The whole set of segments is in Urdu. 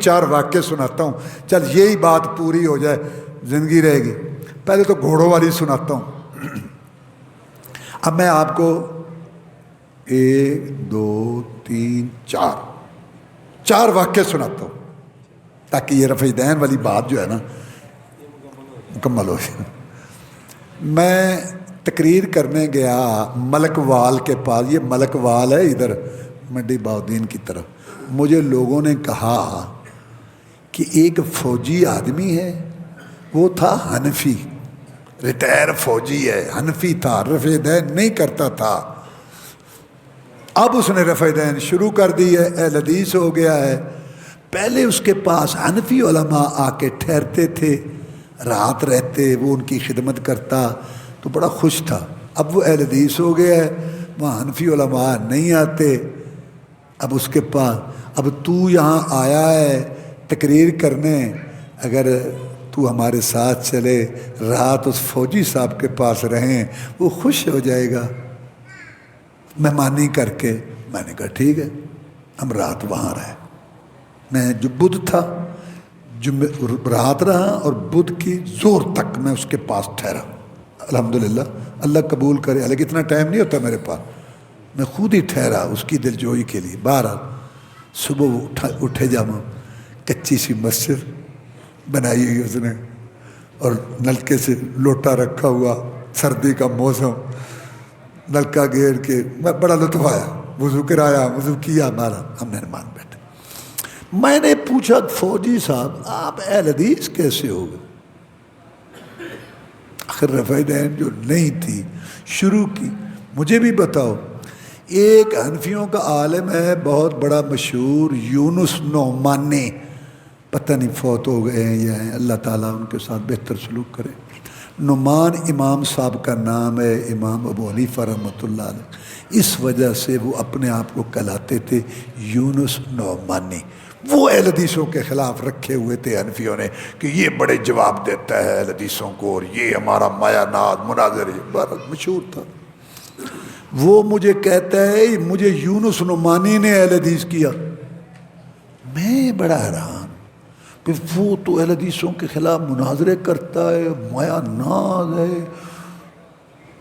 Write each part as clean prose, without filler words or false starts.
4 واقعے سناتا ہوں، چل یہی بات پوری ہو جائے، زندگی رہے گی۔ پہلے تو گھوڑوں والی سناتا ہوں۔ اب میں آپ کو 1 2 3 4 واقعے سناتا ہوں تاکہ یہ رفع دین والی بات جو ہے نا مکمل ہو جائے۔ میں تقریر کرنے گیا ملک وال کے پاس، یہ ملک وال ہے ادھر منڈی بہاؤالدین کی طرف۔ مجھے لوگوں نے کہا کہ ایک فوجی آدمی ہے، وہ تھا حنفی، ریٹائر فوجی ہے، حنفی تھا، رفع دین نہیں کرتا تھا، اب اس نے رفع دین شروع کر دی ہے، اہل حدیث ہو گیا ہے۔ پہلے اس کے پاس حنفی علماء آ کے ٹھہرتے تھے، رات رہتے، وہ ان کی خدمت کرتا تو بڑا خوش تھا۔ اب وہ اہل حدیث ہو گیا ہے، وہاں حنفی علماء نہیں آتے۔ اب اس کے پاس، اب تو یہاں آیا ہے تقریر کرنے، اگر تو ہمارے ساتھ چلے، رات اس فوجی صاحب کے پاس رہیں، وہ خوش ہو جائے گا مہمانی کر کے۔ میں نے کہا ٹھیک ہے، ہم رات وہاں رہے۔ میں جو بدھ تھا، رات رہا، اور بدھ کی زور تک میں اس کے پاس ٹھہرا۔ الحمدللہ اللہ قبول کرے، حالانکہ اتنا ٹائم نہیں ہوتا میرے پاس، میں خود ہی ٹھہرا اس کی دلجوئی کے لیے۔ بہرحال صبح اٹھے جاما، کچی سی مسجد بنائی ہوئی اس نے، اور نلکے سے لوٹا رکھا ہوا، سردی کا موسم، نلکا گھیر کے میں بڑا لطف آیا، وضو کرایا، وضو کیا ہمارا، ہم مہمان بیٹھے۔ میں نے پوچھا فوجی صاحب آپ اہل حدیث کیسے ہو گئے؟ آخر رفع دین جو نہیں تھی شروع کی، مجھے بھی بتاؤ۔ ایک حنفیوں کا عالم ہے بہت بڑا مشہور، یونس نعمانی، پتہ نہیں فوت ہو گئے ہیں یا ہیں، اللہ تعالیٰ ان کے ساتھ بہتر سلوک کرے۔ نعمان امام صاحب کا نام ہے، امام ابو حنیفہ رحمۃ اللہ علیہ، اس وجہ سے وہ اپنے آپ کو کہلاتے تھے یونس نعمانی۔ وہ اہل حدیثوں کے خلاف رکھے ہوئے تھے حنفیوں نے کہ یہ بڑے جواب دیتا ہے اہل حدیثوں کو، اور یہ ہمارا مایا ناز مناظر مشہور تھا۔ وہ مجھے کہتا ہے مجھے یونس نعمانی نے اہل حدیث کیا۔ میں بڑا حیران، وہ تو اہل حدیثوں کے خلاف مناظرے کرتا ہے، مایا ناز ہے۔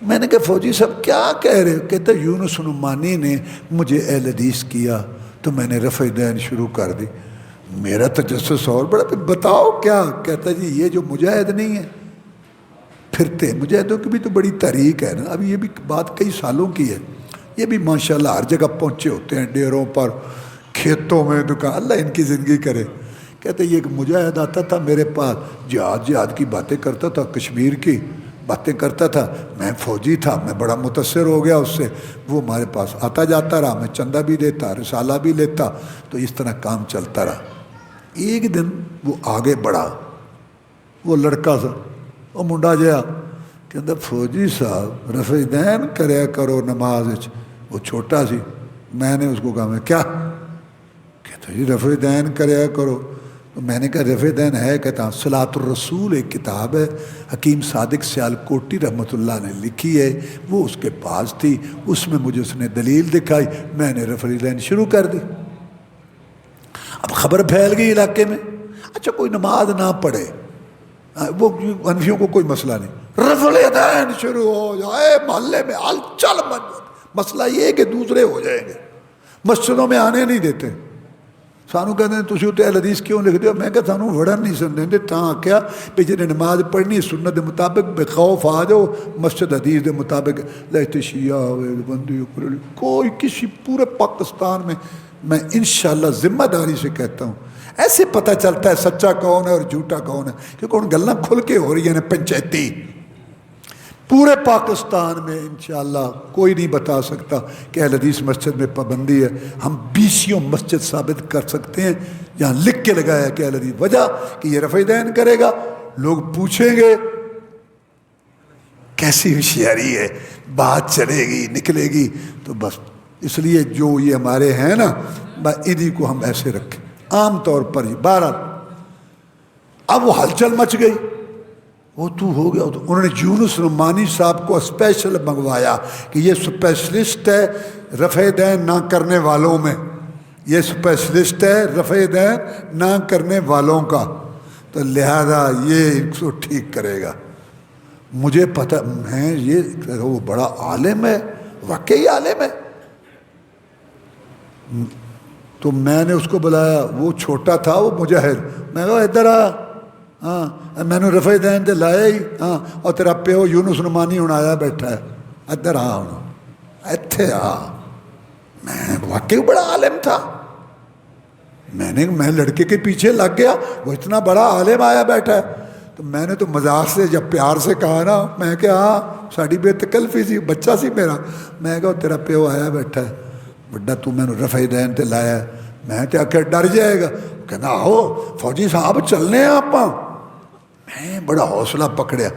میں نے کہا فوجی صاحب کیا کہہ رہے ہو؟ کہتا یونس نعمانی نے مجھے اہل حدیث کیا تو میں نے رفع دین شروع کر دی۔ میرا تجسس اور بڑا، بتاؤ کیا؟ کہتا جی یہ جو مجاہد نہیں ہے پھرتے، مجاہدوں کی بھی تو بڑی تحریک ہے نا، ابھی یہ بھی بات کئی سالوں کی ہے، یہ بھی ماشاءاللہ ہر جگہ پہنچے ہوتے ہیں، ڈیروں پر، کھیتوں میں، دکان، اللہ ان کی زندگی کرے۔ کہتے یہ ایک مجاہد آتا تھا میرے پاس، جہاد کی باتیں کرتا تھا، کشمیر کی باتیں کرتا تھا، میں فوجی تھا، میں بڑا متاثر ہو گیا اس سے، وہ ہمارے پاس آتا جاتا رہا، میں چندہ بھی دیتا، رسالہ بھی لیتا، تو اس طرح کام چلتا رہا۔ ایک دن وہ آگے بڑھا، وہ لڑکا سا، وہ منڈا جیا، کہتا فوجی صاحب رفع دین کریا کرو نماز وچ۔ وہ چھوٹا سی، میں نے اس کو کہا میں کیا؟ کہتا جی رفع دین کریا کرو۔ میں نے کہا رفع دین ہے؟ کہتا صلاۃ الرسول ایک کتاب ہے، حکیم صادق سیالکوٹی رحمۃ اللہ نے لکھی ہے، وہ اس کے پاس تھی، اس میں مجھے اس نے دلیل دکھائی، میں نے رفع دین شروع کر دی۔ اب خبر پھیل گئی علاقے میں، اچھا کوئی نماز نہ پڑھے، وہ حنفیوں کو کوئی مسئلہ نہیں، رفع دین شروع ہو جائے محلے میں ہلچل، مسئلہ یہ ہے کہ دوسرے ہو جائیں گے، مسجدوں میں آنے نہیں دیتے۔ سانو کہتے ہیں تسی تے اہل حدیث کیوں لکھ دیو؟ میں کہا سانو وڑن نہیں سن دیں تاں آکھیا بھی جنہیں نماز پڑھنی سنت دے مطابق، بے خوف آ جاؤ مسجد حدیث دے مطابق، لہتے شیعہ ہوئے بندی، کوئی کسی پورے پاکستان میں انشاءاللہ ذمہ داری سے کہتا ہوں ایسے پتہ چلتا ہے سچا کون ہے اور جھوٹا کون ہے، کیونکہ ان گلاں کھل کے ہو رہی ہیں پنچایتی۔ پورے پاکستان میں انشاءاللہ کوئی نہیں بتا سکتا کہ اہل حدیث مسجد میں پابندی ہے، ہم 20 مسجد ثابت کر سکتے ہیں جہاں لکھ کے لگایا کہ اہل حدیث، وجہ کہ یہ رفع دین کرے گا، لوگ پوچھیں گے کیسی ہوشیاری ہے، بات چلے گی نکلے گی، تو بس اس لیے جو یہ ہمارے ہیں نا انہی کو ہم ایسے رکھیں عام طور پر۔ یہ 12 اب وہ ہلچل مچ گئی، وہ تو ہو گیا، تو انہوں نے یونس نعمانی صاحب کو اسپیشل منگوایا کہ یہ اسپیشلسٹ ہے رفع دین نہ کرنے والوں میں، یہ اسپیشلسٹ ہے رفع دین نہ کرنے والوں کا، تو لہذا یہ اس کو ٹھیک کرے گا۔ مجھے پتہ ہے یہ وہ بڑا عالم ہے، واقعی عالم ہے۔ تو میں نے اس کو بلایا، وہ چھوٹا تھا، وہ مجاہد، میں کہا ادھر آ، ہاں میں نے رفع دین تے لایا ہی، ہاں اور تیرا پیو یونس نعمانی ہوں آیا بیٹھا ہے، ادھر آ ہوں ایتھے آ۔ میں واقعی بڑا عالم تھا، میں لڑکے کے پیچھے لگ گیا، وہ اتنا بڑا عالم آیا بیٹھا ہے، تو میں نے تو مذاق سے جب پیار سے کہا نا، میں کہ ہاں ساڑی بے تکلفی سی، بچہ سی میرا، میں کہا تیرا پیو آیا بیٹھا ہے بڑا، تو میں نے رفع دین تے لایا ہے، میں تے آخر ڈر جائے گا، کہنا آہو فوجی صاحب چلنے ہیں آپ۔ میں بڑا حوصلہ پکڑیا،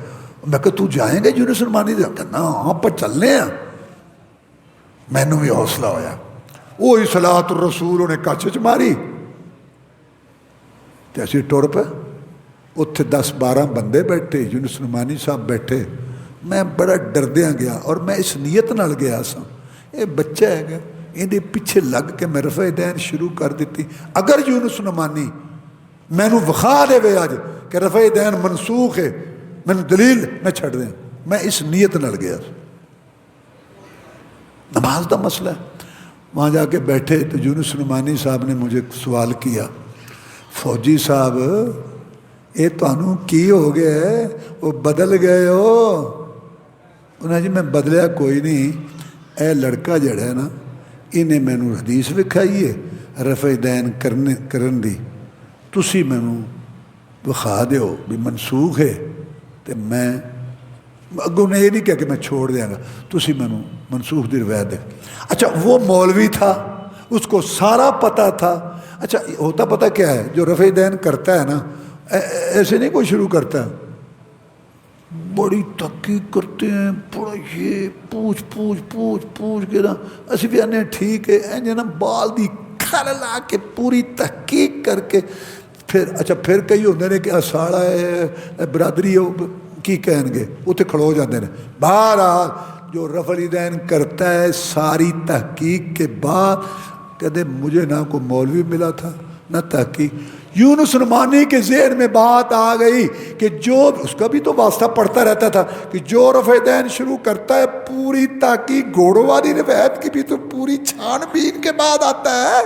میں کہ تو جائیں گے یونس نعمانی دے؟ کہنا ہاں پر چلنے ہیں۔ میں نے بھی حوصلہ ہویا، وہی صلاۃ الرسول انہیں کچھ ماری تے اسی ٹر پہ، اتنے 10-12 بندے بیٹھے، یونس نعمانی صاحب بیٹھے، میں بڑا ڈردیاں گیا، اور میں اس نیت نال گیا سا، یہ بچہ ہے گا یہ پیچھے لگ کے میں رفع دین شروع کر دیتی، اگر یونس نعمانی میں نو وخا دے وے اج کہ رفع دین منسوخ ہے، میں دلیل نہ چھڑ دیں، میں اس نیت نال گیا۔ نماز دا مسئلہ ہے، وہاں جا کے بیٹھے تو یونس نعمانی صاحب نے مجھے سوال کیا، فوجی صاحب یہ تانوں کی ہو گیا ہے، وہ بدل گئے ہو؟ انہیں جی میں بدلیا کوئی نہیں، اے لڑکا جڑا ہے نا انہیں میں نو حدیث وکھائی ہے رفع دین کرن دی، تسی میں نو وکھا دیو بھی منسوخ ہے، تو میں اگوں نے یہ نہیں کہا کہ میں چھوڑ دیاں گا، تسی میں نو منسوخ دی روایت دے۔ اچھا وہ مولوی تھا، اس کو سارا پتہ تھا۔ اچھا ہوتا پتہ کیا ہے، جو رفع دین کرتا ہے نا ایسے نہیں کوئی شروع کرتا ہے، بڑی تحقیق کرتے ہیں، بڑا یہ پوچھ کے نا اسی بھی آنے ٹھیک ہے اینجے نا بال دی کھر لا کے پوری تحقیق کر کے پھر کئی ہوندے نے کہ ساڑا ہے برادری کی کہیں گے اتنے کھڑو جاتے ہیں۔ بہرحال جو رفع دین کرتا ہے ساری تحقیق کے بعد کہتے مجھے نہ کوئی مولوی ملا تھا نہ تحقیق، یونس نعمانی کے ذہن میں بات آ گئی کہ جو اس کا بھی تو واسطہ پڑھتا رہتا تھا کہ جو رفع دین شروع کرتا ہے پوری تحقیق گھوڑوں والی روایت کی بھی تو پوری چھان بین کے بعد آتا ہے،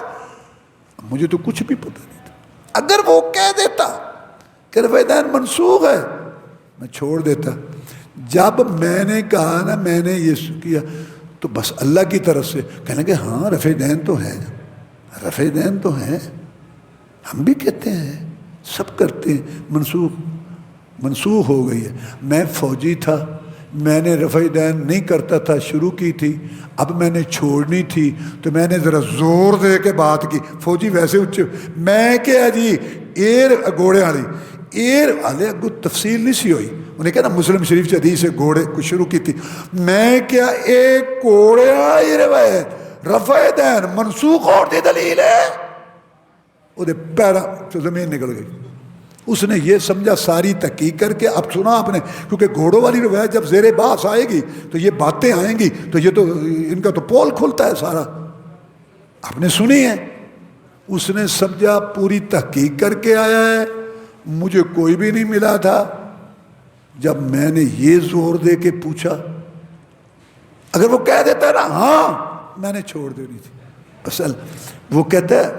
مجھے تو کچھ بھی پتہ نہیں تھا۔ اگر وہ کہہ دیتا کہ رفع دین منسوخ ہے میں چھوڑ دیتا، جب میں نے کہا نا میں نے یہ کیا تو بس اللہ کی طرف سے کہنے کہ ہاں رفع دین تو ہے، رفع دین تو ہے، ہم بھی کہتے ہیں سب کرتے ہیں، منسوخ ہو گئی ہے۔ میں فوجی تھا، میں نے رفع دین نہیں کرتا تھا، شروع کی تھی، اب میں نے چھوڑنی تھی تو میں نے ذرا زور دے کے بات کی، فوجی ویسے اچھے میں کیا جی ایر گھوڑے والی ایر والے اگو تفصیل نہیں سی ہوئی، انہیں کہا نا مسلم شریف سے حدیث سے گھوڑے کو شروع کی تھی، میں کیا ایک گھوڑے والی روایت رفع دین منسوخ اور دی دلیل ہے، وہ دے پیرا تو زمین نکل گئی۔ اس نے یہ سمجھا ساری تحقیق کر کے، اب سنا آپ نے کیونکہ گھوڑوں والی روایت جب زیر بحث آئے گی تو یہ باتیں آئیں گی تو یہ تو ان کا تو پول کھلتا ہے سارا، آپ نے سنی ہے۔ اس نے سمجھا پوری تحقیق کر کے آیا ہے، مجھے کوئی بھی نہیں ملا تھا۔ جب میں نے یہ زور دے کے پوچھا، اگر وہ کہہ دیتا ہے نا ہاں میں نے چھوڑ دینی تھی، بس وہ کہتا ہے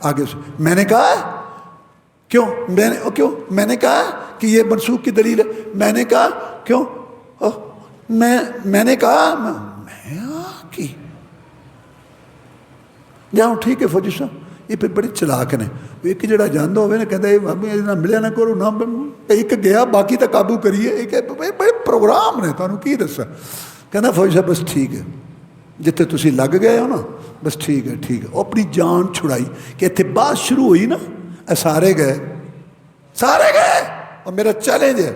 آگے سے میں نے کہا کیوں میں نے کہا کہ یہ منسوخ کی دلیل ہے، میں نے کہا کیوں میں نے کہا میں کی جاؤں ٹھیک ہے فوجی صاحب، یہ پھر بڑی چلاک نے، ایک جڑا جاندا ہوئے نا کہتا ہے ملیا نہ کرو نہ ایک گیا باقی تک قابو کریے، ایک بڑے پروگرام نے تمہیں کی دسا، کہنا فوجی صاحب بس ٹھیک ہے جتے تسی لگ گئے ہو نا بس ٹھیک ہے وہ اپنی جان چھڑائی کہ اتنے بات شروع ہوئی نا سارے گئے اور میرا چیلنج ہے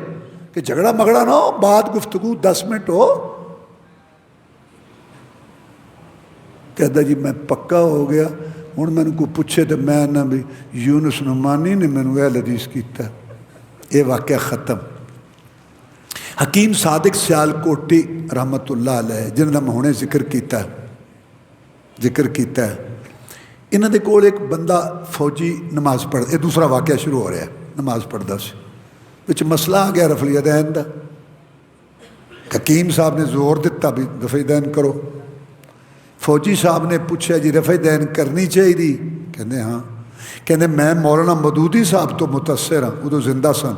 کہ جھگڑا مگڑا نہ ہو، بات گفتگو 10 منٹ ہو۔ کہتا جی میں پکا ہو گیا، ہوں میں کو پوچھے تو میں نہ بھی یونس نعمانی نے میں نے حدیث کیتا، یہ واقعہ ختم۔ حکیم صادق سیالکوٹی رحمت اللہ علیہ جنہوں نے ہنے ذکر کیتا ہے، انہوں دے کول ایک بندہ فوجی نماز پڑھ، یہ دوسرا واقعہ شروع ہو رہا ہے، نماز پڑھتا سی، وچ مسئلہ آ گیا رفع الیدین دا، حکیم صاحب نے زور دیتا بھی رفع الیدین کرو، فوجی صاحب نے پوچھا جی رفع الیدین کرنی چاہیے دی؟ کہندے ہاں، کہندے میں مولانا مودودی صاحب تو متاثر ہاں، وہ تو زندہ سن،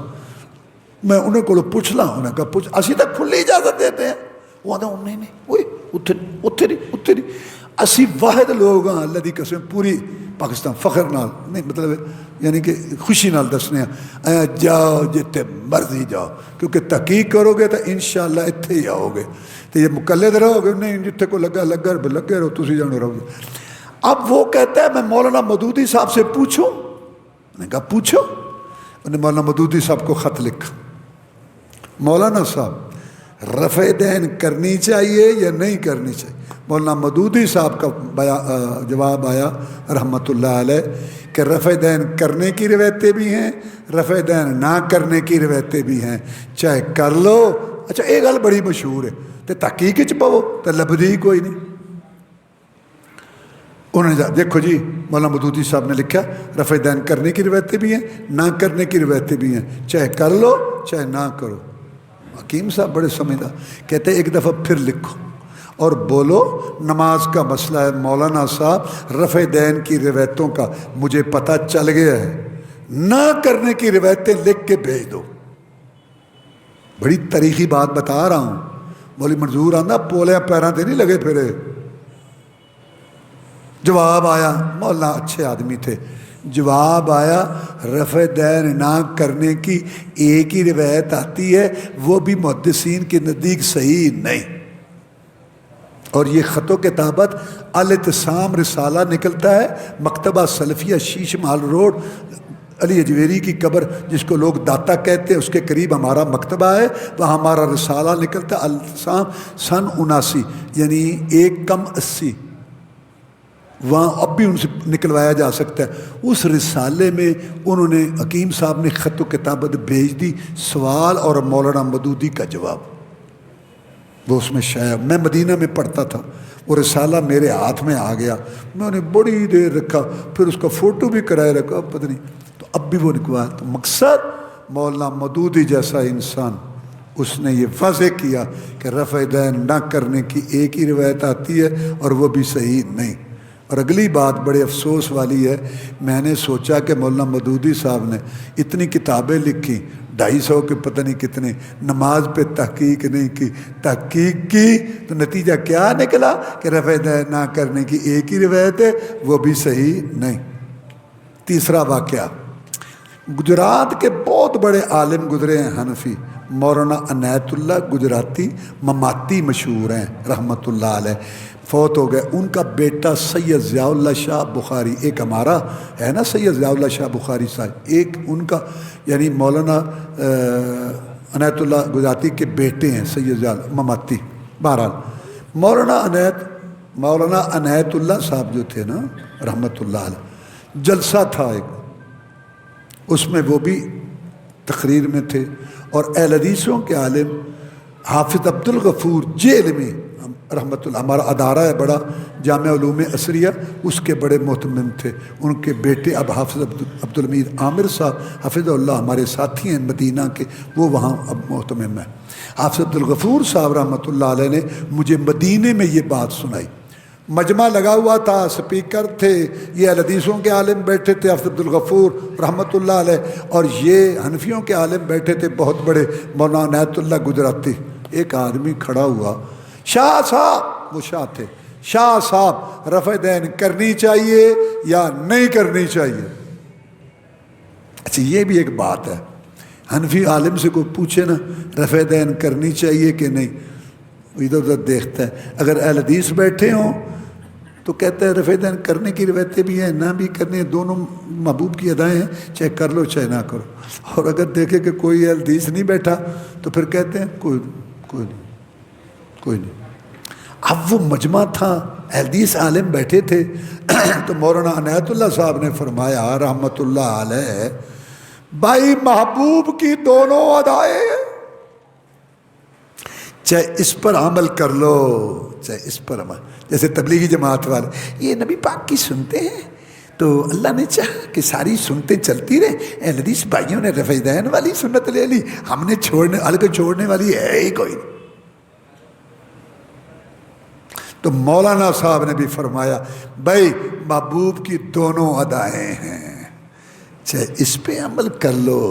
میں انہیں کو پوچھ لا، انہیں کہا پوچھ، اسی تک کھلی اجازت دیتے ہیں، وہ آدھا نہیں نہیں وہی اتھے نہیں، اسی واحد لوگ ہاں اللہ دی قسم پوری پاکستان فخر نال نہیں، مطلب یعنی کہ خوشی نال دسنے ہیں، جاؤ جتے مرضی جاؤ، کیونکہ تحقیق کرو گے تو انشاءاللہ اتھے ہی آؤ گے، تو یہ مقلد رہو گے نہیں جتھے کو لگے رہو، تسی جانے رہو گے۔ اب وہ کہتا ہے میں مولانا مودودی صاحب سے پوچھوں، میں نے کہا پوچھو، انہوں نے مولانا مودودی صاحب کو خط لکھا، مولانا صاحب رفع دین کرنی چاہیے یا نہیں کرنی چاہیے؟ مولانا مودودی صاحب کا جواب آیا رحمۃ اللہ علیہ کہ رفع دین کرنے کی روایتیں بھی ہیں، رفع دین نہ کرنے کی روایتیں بھی ہیں، چاہے کر لو۔ اچھا ایک گل بڑی مشہور ہے، تو تحقیق چ پو تو لبدی کوئی نہیں۔ انہوں نے دیکھو جی مولانا مودودی صاحب نے لکھا رفع دین کرنے کی روایتیں بھی ہیں، نہ کرنے کی روایتیں بھی ہیں، چاہے کر لو چاہے نہ کرو۔ حکیم صاحب بڑے سمجھدار، کہتے ہیں ایک دفعہ پھر لکھو اور بولو نماز کا مسئلہ ہے مولانا صاحب، رفع دین کی روایتوں کا مجھے پتہ چل گیا ہے، نہ کرنے کی روایتیں لکھ کے بھیج دو۔ بڑی تاریخی بات بتا رہا ہوں، مولی منظور آندا پولیاں پیراں تے نہیں لگے پھرے۔ جواب آیا، مولانا اچھے آدمی تھے، جواب آیا رفع دین نہ کرنے کی ایک ہی روایت آتی ہے، وہ بھی محدثین کے نزدیک صحیح نہیں، اور یہ خط و کتابت الاعتصام رسالہ نکلتا ہے، مکتبہ سلفیہ شیش محل روڈ، علی اجویری کی قبر جس کو لوگ داتا کہتے ہیں اس کے قریب ہمارا مکتبہ ہے، وہاں ہمارا رسالہ نکلتا ہے الاعتصام سن 79، یعنی 1 + 80، وہاں اب بھی ان سے نکلوایا جا سکتا ہے۔ اس رسالے میں انہوں نے حکیم صاحب نے خط و کتابت بھیج دی، سوال اور مولانا مودودی کا جواب، وہ اس میں شائع، میں مدینہ میں پڑھتا تھا، وہ رسالہ میرے ہاتھ میں آ گیا، میں نے بڑی دیر رکھا، پھر اس کا فوٹو بھی کرائے رکھا، پتہ نہیں، تو اب بھی وہ نکلوایا۔ تو مقصد مولانا مودودی جیسا انسان، اس نے یہ واضح کیا کہ رفع دین نہ کرنے کی ایک ہی روایت آتی ہے اور وہ بھی صحیح نہیں۔ اور اگلی بات بڑے افسوس والی ہے، میں نے سوچا کہ مولانا مودودی صاحب نے اتنی کتابیں لکھی، 250 کے پتہ نہیں کتنے، نماز پہ تحقیق نہیں کی، تحقیق کی تو نتیجہ کیا نکلا کہ رفع دین نہ کرنے کی ایک ہی روایت ہے، وہ بھی صحیح نہیں۔ تیسرا واقعہ، گجرات کے بہت بڑے عالم گزرے ہیں حنفی، مولانا عنایت اللہ گجراتی مماتی مشہور ہیں رحمۃ اللہ علیہ، فوت ہو گئے۔ ان کا بیٹا سید ضیاء اللہ شاہ بخاری، ایک ہمارا ہے نا سید ضیاء اللہ شاہ بخاری صاحب، ایک ان کا یعنی مولانا عنایت اللہ گجراتی کے بیٹے ہیں سید ضیاء مماتی۔ بہرحال مولانا عنایت اللہ صاحب جو تھے نا رحمۃ اللہ علیہ، جلسہ تھا ایک، اس میں وہ بھی تقریر میں تھے، اور اہل حدیثوں کے عالم حافظ عبدالغفور جیل میں رحمۃ اللہ، ہمارا ادارہ ہے بڑا جامعہ علوم عصریہ، اس کے بڑے محتمم تھے، ان کے بیٹے اب حافظ عبدالحمید عامر صاحب حفظ اللہ ہمارے ساتھی ہیں مدینہ کے، وہ وہاں اب محتمم ہیں۔ حافظ عبدالغفور صاحب رحمۃ اللہ علیہ نے مجھے مدینے میں یہ بات سنائی، مجمع لگا ہوا تھا، سپیکر تھے، یہ اہل حدیثوں کے عالم بیٹھے تھے حافظ عبدالغفور رحمۃ اللہ علیہ، اور یہ حنفیوں کے عالم بیٹھے تھے بہت بڑے مولانا عنایت اللہ گجراتی۔ ایک آدمی کھڑا ہوا، شاہ صاحب، وہ شاہ تھے، شاہ صاحب رفع دین کرنی چاہیے یا نہیں کرنی چاہیے؟ اچھا یہ بھی ایک بات ہے، حنفی عالم سے کوئی پوچھے نا رفع دین کرنی چاہیے کہ نہیں، ادھر ادھر دیکھتا ہے، اگر اہل حدیث بیٹھے ہوں تو کہتا ہے رفع دین کرنے کی روایتیں بھی ہیں، نہ بھی کرنے، دونوں محبوب کی ادائیں ہیں، چاہے کر لو چاہے نہ کرو۔ اور اگر دیکھے کہ کوئی اہل حدیث نہیں بیٹھا تو پھر کہتے ہیں کوئی نہیں۔ اب وہ مجمع تھا، اہل حدیث عالم بیٹھے تھے، تو مولانا عنایت اللہ صاحب نے فرمایا رحمۃ اللہ علیہ، بھائی محبوب کی دونوں ادائیں، چاہے اس پر عمل کر لو چاہے اس پر عمل، جیسے تبلیغی جماعت والے یہ نبی پاک کی سنتے ہیں، تو اللہ نے چاہا کہ ساری سنتیں چلتی رہیں. اہل حدیث بھائیوں نے رفع دین والی سنت لے لی, ہم نے چھوڑنے والی ہے ہی کوئی. تو مولانا صاحب نے بھی فرمایا بھائی محبوب کی دونوں ادائیں ہیں, چاہے اس پہ عمل کر لو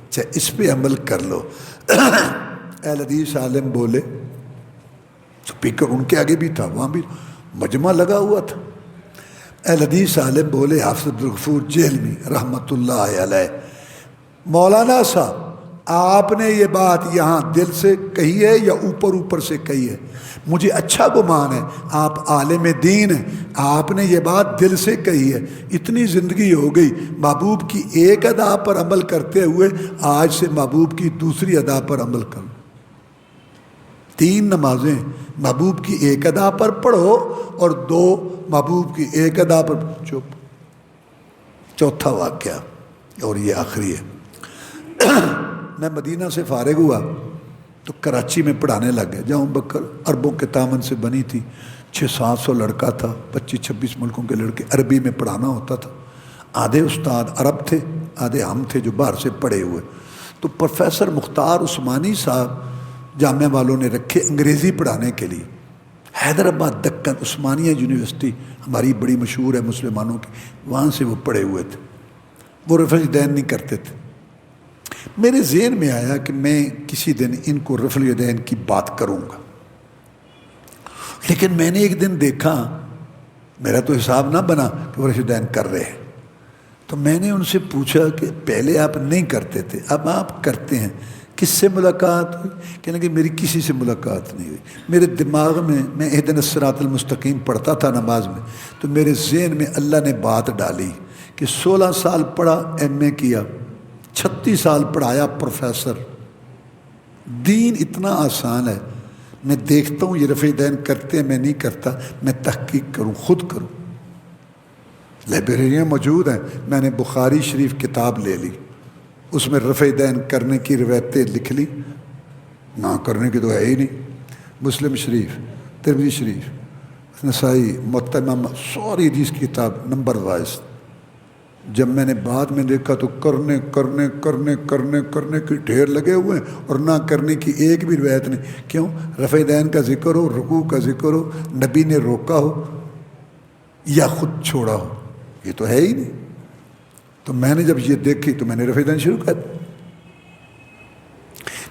چاہے اس پہ عمل کر لو. اہل حدیث عالم بولے, اسپیکر ان کے آگے بھی تھا, وہاں بھی مجمع لگا ہوا تھا. اہل حدیث عالم بولے, حافظ عبدالغفور جہلمی رحمۃ اللہ علیہ, مولانا صاحب آپ نے یہ بات یہاں دل سے کہی ہے یا اوپر سے کہی ہے؟ مجھے اچھا گمان ہے آپ عالم دین ہیں, آپ نے یہ بات دل سے کہی ہے. اتنی زندگی ہو گئی محبوب کی ایک ادا پر عمل کرتے ہوئے, آج سے محبوب کی دوسری ادا پر عمل کرو. 3 نمازیں محبوب کی ایک ادا پر پڑھو اور 2 محبوب کی ایک ادا پر. چپ. چوتھا واقعہ اور یہ آخری ہے. میں مدینہ سے فارغ ہوا تو کراچی میں پڑھانے لگ گیا. جامع بکر عربوں کے تامن سے بنی تھی, 600-700 لڑکا تھا, 25-26 ملکوں کے لڑکے, عربی میں پڑھانا ہوتا تھا. آدھے استاد عرب تھے, آدھے ہم تھے جو باہر سے پڑھے ہوئے. تو پروفیسر مختار عثمانی صاحب جامعہ والوں نے رکھے انگریزی پڑھانے کے لیے. حیدرآباد دکن عثمانیہ یونیورسٹی ہماری بڑی مشہور ہے مسلمانوں کی, وہاں سے وہ پڑھے ہوئے تھے. وہ رفع الیدین نہیں کرتے تھے. میرے ذہن میں آیا کہ میں کسی دن ان کو رفع الیدین کی بات کروں گا, لیکن میں نے ایک دن دیکھا, میرا تو حساب نہ بنا کہ وہ رفع الیدین کر رہے ہیں. تو میں نے ان سے پوچھا کہ پہلے آپ نہیں کرتے تھے, اب آپ کرتے ہیں, کس سے ملاقات ہوئی؟ کہنے کہ میری کسی سے ملاقات نہیں ہوئی. میرے دماغ میں اہدنا الصراط المستقیم پڑھتا تھا نماز میں, تو میرے ذہن میں اللہ نے بات ڈالی کہ 16 سال پڑھا, ایم اے کیا, 36 سال پڑھایا, پروفیسر. دین اتنا آسان ہے. میں دیکھتا ہوں یہ رفع الیدین کرتے ہیں, میں نہیں کرتا, میں تحقیق کروں, خود کروں. لائبریریاں موجود ہیں. میں نے بخاری شریف کتاب لے لی, اس میں رفع الیدین کرنے کی روایتیں لکھ لی, نہ کرنے کی تو ہے ہی نہیں. مسلم شریف, ترمذی شریف, نسائی, موطا امام, ساری حدیث کی کتاب نمبر وائز. جب میں نے بعد میں دیکھا تو کرنے کی ڈھیر لگے ہوئے ہیں, اور نہ کرنے کی ایک بھی روایت نہیں. کیوں؟ رفع الیدین کا ذکر ہو, رکوع کا ذکر ہو, نبی نے روکا ہو یا خود چھوڑا ہو, یہ تو ہے ہی نہیں. تو میں نے جب یہ دیکھی تو میں نے رفع الیدین شروع کر دیا.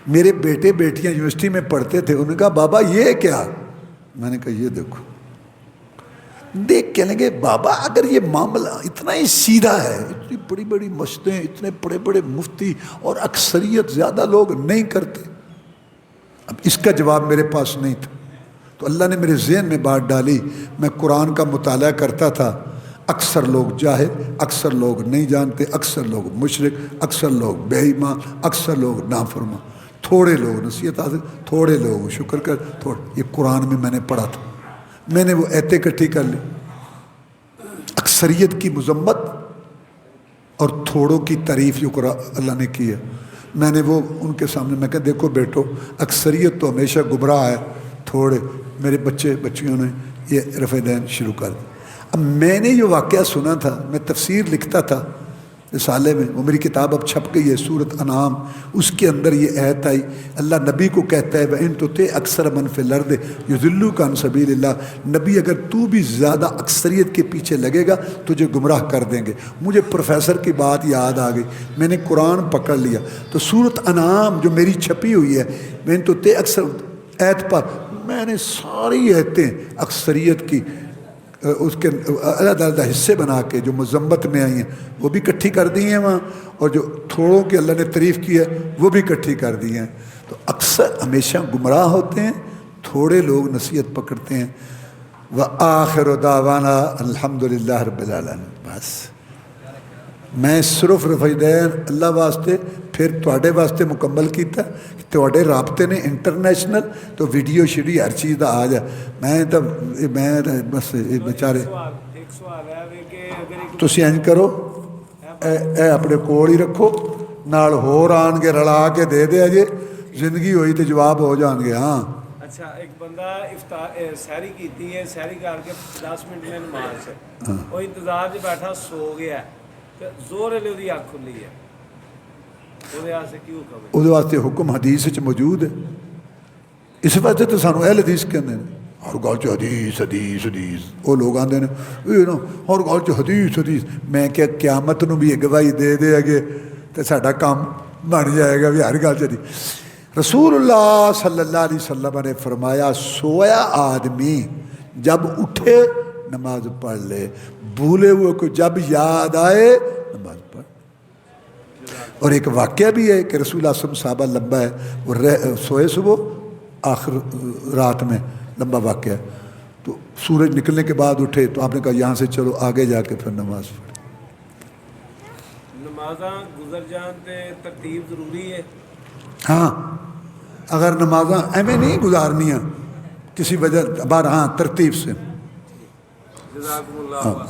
میرے بیٹے بیٹیاں یونیورسٹی میں پڑھتے تھے, انہوں نے کہا بابا یہ کیا؟ میں نے کہا یہ دیکھو. دیکھ کے لیں گے بابا اگر یہ معاملہ اتنا ہی سیدھا ہے, اتنی بڑی بڑی مسجدیں, اتنے بڑے بڑے مفتی, اور اکثریت زیادہ لوگ نہیں کرتے. اب اس کا جواب میرے پاس نہیں تھا, تو اللہ نے میرے ذہن میں بات ڈالی. میں قرآن کا مطالعہ کرتا تھا, اکثر لوگ جاہل, اکثر لوگ نہیں جانتے, اکثر لوگ مشرک, اکثر لوگ بے ایمان, اکثر لوگ نافرمان, تھوڑے لوگ نصیحت حاصل, تھوڑے لوگ شکر کر, تھوڑے. یہ قرآن میں نے پڑھا تھا, میں نے وہ ایتیں اکٹھی کر لی. اکثریت کی مذمت اور تھوڑوں کی تعریف جو اللہ نے کی ہے, میں نے وہ ان کے سامنے میں کہا دیکھو بیٹو, اکثریت تو ہمیشہ گمراہ ہے, تھوڑے. میرے بچیوں نے یہ رفع الیدین شروع کر دی. اب میں نے جو واقعہ سنا تھا, میں تفسیر لکھتا تھا رسالے میں, وہ میری کتاب اب چھپ گئی ہے, سورۃ انعام, اس کے اندر یہ آیت آئی. اللہ نبی کو کہتا ہے وَإِن تُطِعْ أَكْثَرَ مَن فِي الْأَرْضِ يُضِلُّوكَ عَن سَبِيلِ اللَّهِ, نبی اگر تو بھی زیادہ اکثریت کے پیچھے لگے گا تجھے گمراہ کر دیں گے. مجھے پروفیسر کی بات یاد آ گئی, میں نے قرآن پکڑ لیا. تو سورۃ انعام جو میری چھپی ہوئی ہے, وَإِن تُطِعْ أَكْثَرَ ایت پر میں نے ساری ایتیں اکثریت کی اس کے علیحدہ حصے بنا کے جو مذمت میں آئی ہیں وہ بھی اکٹھی کر دی ہیں وہاں, اور جو تھوڑوں کی اللہ نے تعریف کی ہے وہ بھی اکٹھی کر دی ہیں. تو اکثر ہمیشہ گمراہ ہوتے ہیں, تھوڑے لوگ نصیحت پکڑتے ہیں. وآخر دعوانا الحمدللہ رب العالمین. بس میں صرف رفع الیدین اللہ واسطے پھر تواڈے واسطے مکمل کیتا, تواڈے رابطے نے انٹرنیشنل تو ویڈیو شیڈی ہر چیز دا آ جا. میں بس بیچارے تسی انج کرو, اے اپنے کول ہی رکھو, نال ہور آن کے رلا کے دے دیا جے, زندگی ہوئی تو جواب ہو جان گے. ہاں اچھا ایک بندہ سحری کیتی ہے، سحری کر کے 10 منٹ میں نماز سے وہ انتظار سے بیٹھا سو گیا تو زور لے وہ اکھ کھلی ہے، وہ کی حکم ہے؟ وہ واسطے حکم حدیث موجود ہے. اس واسطے تو سانو اہل حدیث کہتے ہیں. ہر گل چ حدیث حدیث حدیث. وہ لوگ آتے ہیں یہ نا ہر گل چ حدیث حدیث. میں کہ قیامت نو بھی گواہی دے دے گے تو ساڈا کام بن جائے گا بھی ہر گل چ. رسول اللہ صلی اللہ علیہ وسلم نے فرمایا سویا آدمی جب اٹھے نماز پڑھ لے، بھولے ہوئے کو جب یاد آئے نماز پڑھ. اور ایک واقعہ بھی ہے کہ رسول اللہ صلی اللہ علیہ وسلم صحابہ لمبا ہے وہ سوئے صبح آخر رات میں لمبا واقعہ ہے، تو سورج نکلنے کے بعد اٹھے تو آپ نے کہا یہاں سے چلو آگے جا کے پھر نماز پڑھ. نمازاں گزر جان تے ترتیب ضروری ہے. ہاں اگر نمازاں ایویں نہیں گزارنیاں کسی وجہ بار، ہاں ترتیب سے. جزاکم اللہ.